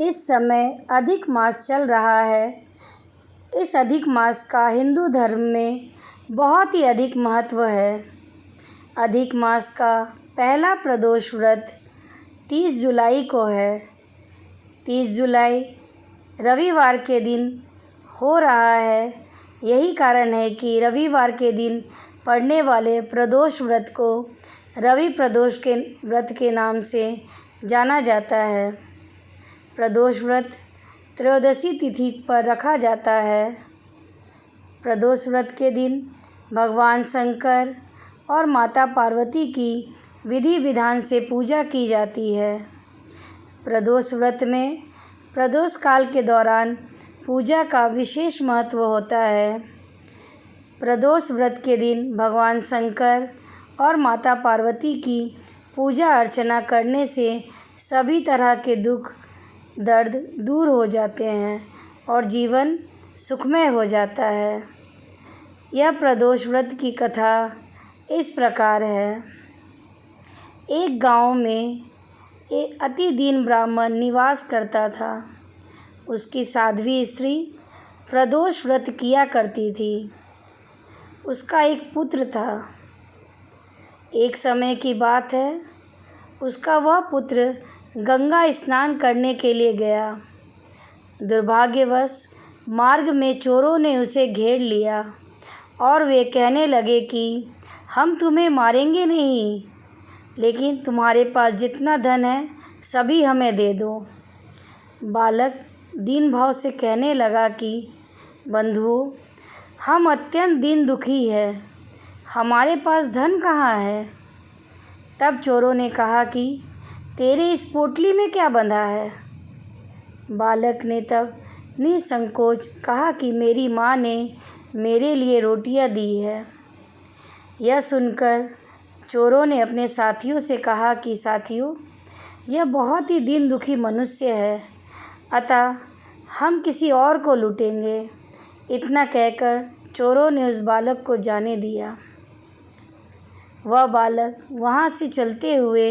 इस समय अधिक मास चल रहा है। इस अधिक मास का हिंदू धर्म में बहुत ही अधिक महत्व है। अधिक मास का पहला प्रदोष व्रत 30 जुलाई को है। 30 जुलाई रविवार के दिन हो रहा है। यही कारण है कि रविवार के दिन पड़ने वाले प्रदोष व्रत को रवि प्रदोष के व्रत के नाम से जाना जाता है। प्रदोष व्रत त्रयोदशी तिथि पर रखा जाता है। प्रदोष व्रत के दिन भगवान शंकर और माता पार्वती की विधि विधान से पूजा की जाती है। प्रदोष व्रत में प्रदोष काल के दौरान पूजा का विशेष महत्व होता है। प्रदोष व्रत के दिन भगवान शंकर और माता पार्वती की पूजा अर्चना करने से सभी तरह के दुख दर्द दूर हो जाते हैं और जीवन सुखमय हो जाता है। यह प्रदोष व्रत की कथा इस प्रकार है। एक गांव में एक अति दीन ब्राह्मण निवास करता था। उसकी साध्वी स्त्री प्रदोष व्रत किया करती थी। उसका एक पुत्र था। एक समय की बात है, उसका वह पुत्र गंगा स्नान करने के लिए गया। दुर्भाग्यवश मार्ग में चोरों ने उसे घेर लिया और वे कहने लगे कि हम तुम्हें मारेंगे नहीं, लेकिन तुम्हारे पास जितना धन है सभी हमें दे दो। बालक दीन भाव से कहने लगा कि बंधुओं, हम अत्यंत दीन दुखी हैं, हमारे पास धन कहाँ है। तब चोरों ने कहा कि तेरे इस पोटली में क्या बंधा है। बालक ने तब निसंकोच कहा कि मेरी माँ ने मेरे लिए रोटियां दी है। यह सुनकर चोरों ने अपने साथियों से कहा कि साथियों, यह बहुत ही दीन दुखी मनुष्य है, अतः हम किसी और को लूटेंगे। इतना कहकर चोरों ने उस बालक को जाने दिया। वह बालक वहाँ से चलते हुए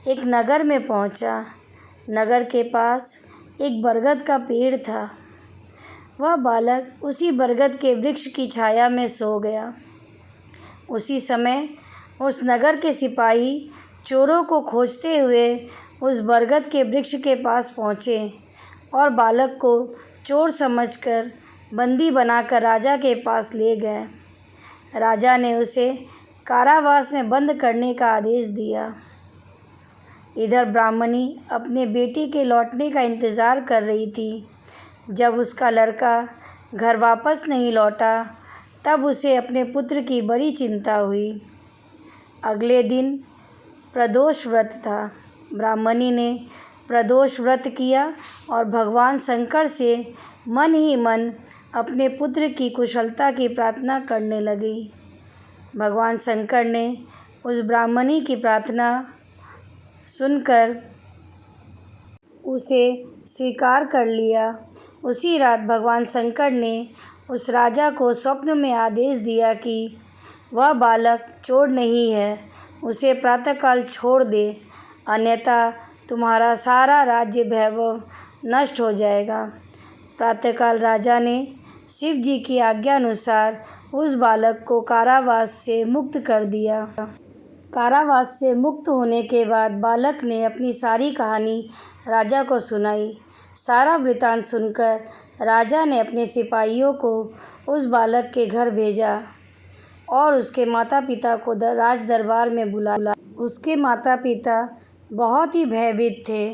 एक नगर में पहुँचा। नगर के पास एक बरगद का पेड़ था। वह बालक उसी बरगद के वृक्ष की छाया में सो गया। उसी समय उस नगर के सिपाही चोरों को खोजते हुए उस बरगद के वृक्ष के पास पहुँचे और बालक को चोर समझकर बंदी बनाकर राजा के पास ले गए। राजा ने उसे कारावास में बंद करने का आदेश दिया। इधर ब्राह्मणी अपने बेटे के लौटने का इंतज़ार कर रही थी। जब उसका लड़का घर वापस नहीं लौटा, तब उसे अपने पुत्र की बड़ी चिंता हुई। अगले दिन प्रदोष व्रत था। ब्राह्मणी ने प्रदोष व्रत किया और भगवान शंकर से मन ही मन अपने पुत्र की कुशलता की प्रार्थना करने लगी। भगवान शंकर ने उस ब्राह्मणी की प्रार्थना सुनकर उसे स्वीकार कर लिया। उसी रात भगवान शंकर ने उस राजा को स्वप्न में आदेश दिया कि वह बालक चोर नहीं है, उसे प्रातःकाल छोड़ दे, अन्यथा तुम्हारा सारा राज्य वैभव नष्ट हो जाएगा। प्रातःकाल राजा ने शिव जी की आज्ञा अनुसार उस बालक को कारावास से मुक्त कर दिया। कारावास से मुक्त होने के बाद बालक ने अपनी सारी कहानी राजा को सुनाई। सारा वृतांत सुनकर राजा ने अपने सिपाहियों को उस बालक के घर भेजा और उसके माता पिता को राज दरबार में बुलाया। उसके माता पिता बहुत ही भयभीत थे।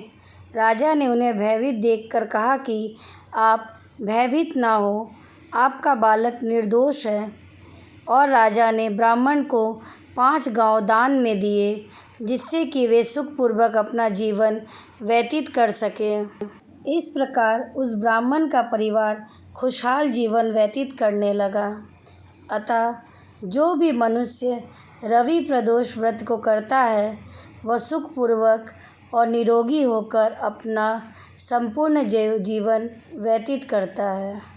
राजा ने उन्हें भयभीत देखकर कहा कि आप भयभीत ना हो, आपका बालक निर्दोष है। और राजा ने ब्राह्मण को 5 गांव दान में दिए, जिससे कि वे सुखपूर्वक अपना जीवन व्यतीत कर सकें। इस प्रकार उस ब्राह्मण का परिवार खुशहाल जीवन व्यतीत करने लगा। अतः जो भी मनुष्य रवि प्रदोष व्रत को करता है, वह सुखपूर्वक और निरोगी होकर अपना संपूर्ण जीवन व्यतीत करता है।